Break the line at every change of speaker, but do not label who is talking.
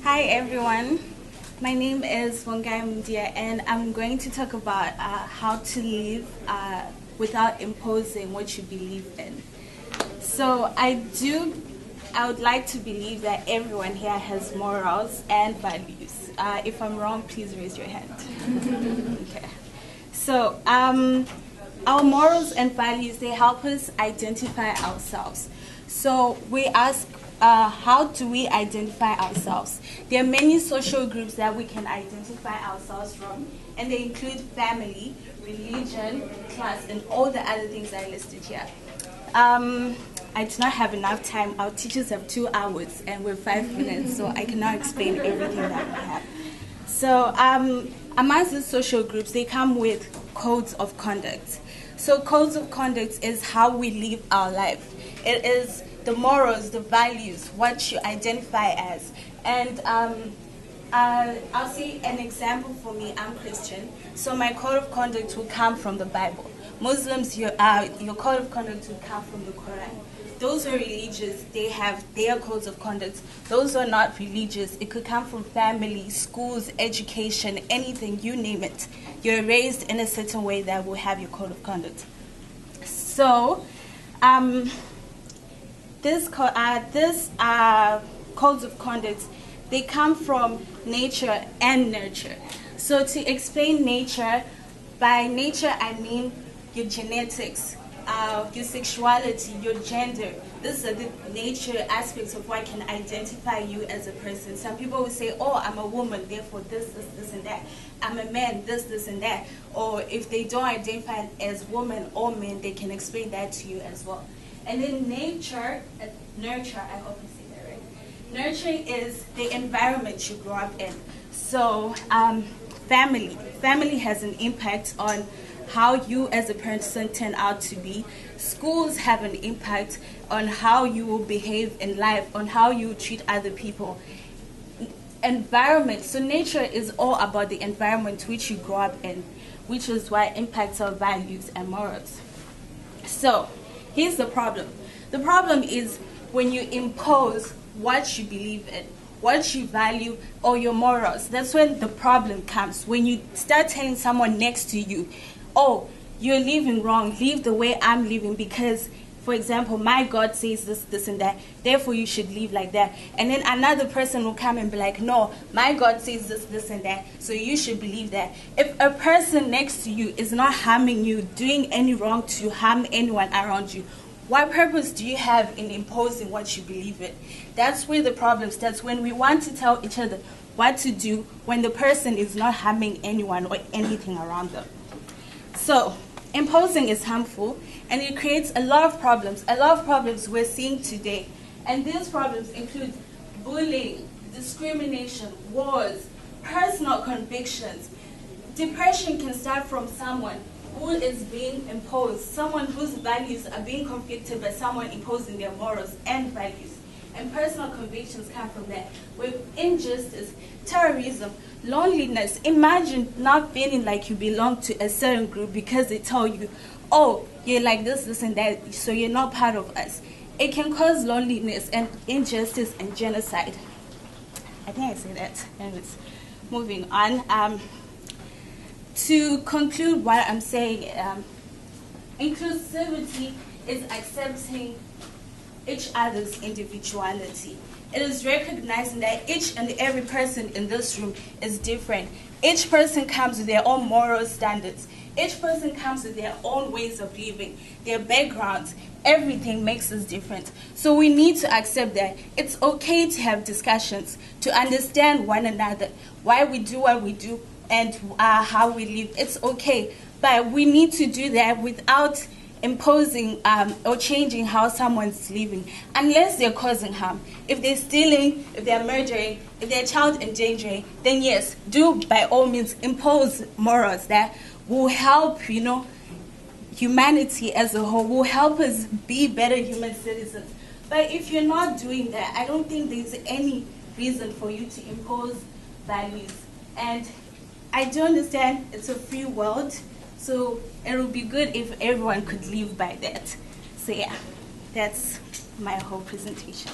Hi everyone, my name is Vongai Mundiya and I'm going to talk about how to live without imposing what you believe in. So I would like to believe that everyone here has morals and values. If I'm wrong, please raise your hand. Okay. So our morals and values, they help us identify ourselves. So we ask, how do we identify ourselves? There are many social groups that we can identify ourselves from, and they include family, religion, class, and all the other things I listed here. I do not have enough time. Our teachers have 2 hours, and we're 5 minutes, so I cannot explain everything that we have. So amongst the social groups, they come with codes of conduct. So codes of conduct is how we live our life. It is the morals, the values, what you identify as. And I'll see an example for me. I'm Christian, so my code of conduct will come from the Bible. Muslims, your code of conduct will come from the Quran. Those who are religious, they have their codes of conduct. Those who are not religious, it could come from family, schools, education, anything, you name it. You're raised in a certain way that will have your code of conduct. So, these codes of conduct, they come from nature and nurture. So to explain nature, by nature I mean your genetics, your sexuality, your gender. These are the nature aspects of what can identify you as a person. Some people will say, oh, I'm a woman, therefore this, and that. I'm a man, this, and that. Or if they don't identify as woman or man, they can explain that to you as well. And then nurture, I hope you say that right. Nurturing is the environment you grow up in. So family has an impact on how you as a person turn out to be. Schools have an impact on how you will behave in life, on how you treat other people. Environment, so nature is all about the environment which you grow up in, which is what impacts our values and morals. So here's the problem. The problem is when you impose what you believe in, what you value, or your morals. That's when the problem comes. When you start telling someone next to you, oh, you're living wrong, live the way I'm living because, for example, my God says this, and that, therefore you should live like that. And then another person will come and be like, no, my God says this, and that, so you should believe that. If a person next to you is not harming you, doing any wrong to harm anyone around you, what purpose do you have in imposing what you believe in? That's where the problem starts, when we want to tell each other what to do when the person is not harming anyone or anything around them. So, imposing is harmful, and it creates a lot of problems we're seeing today. And these problems include bullying, discrimination, wars, personal convictions. Depression can start from someone who is being imposed, someone whose values are being conflicted by someone imposing their morals and values. And personal convictions come from that. With injustice, terrorism, loneliness. Imagine not feeling like you belong to a certain group because they tell you, oh, you're like this, and that, so you're not part of us. It can cause loneliness and injustice and genocide. I think I said that. Anyways, moving on. To conclude what I'm saying, inclusivity is accepting each other's individuality. It is recognizing that each and every person in this room is different. Each person comes with their own moral standards. Each person comes with their own ways of living, their backgrounds. Everything makes us different. So we need to accept that it's okay to have discussions, to understand one another, why we do what we do, and how we live. It's okay, but we need to do that without imposing or changing how someone's living, unless they're causing harm. If they're stealing, if they're murdering, if they're child endangering, then yes, do by all means impose morals that will help, humanity as a whole, will help us be better human citizens. But if you're not doing that, I don't think there's any reason for you to impose values. And I do understand it's a free world, so it would be good if everyone could live by that. So yeah, that's my whole presentation.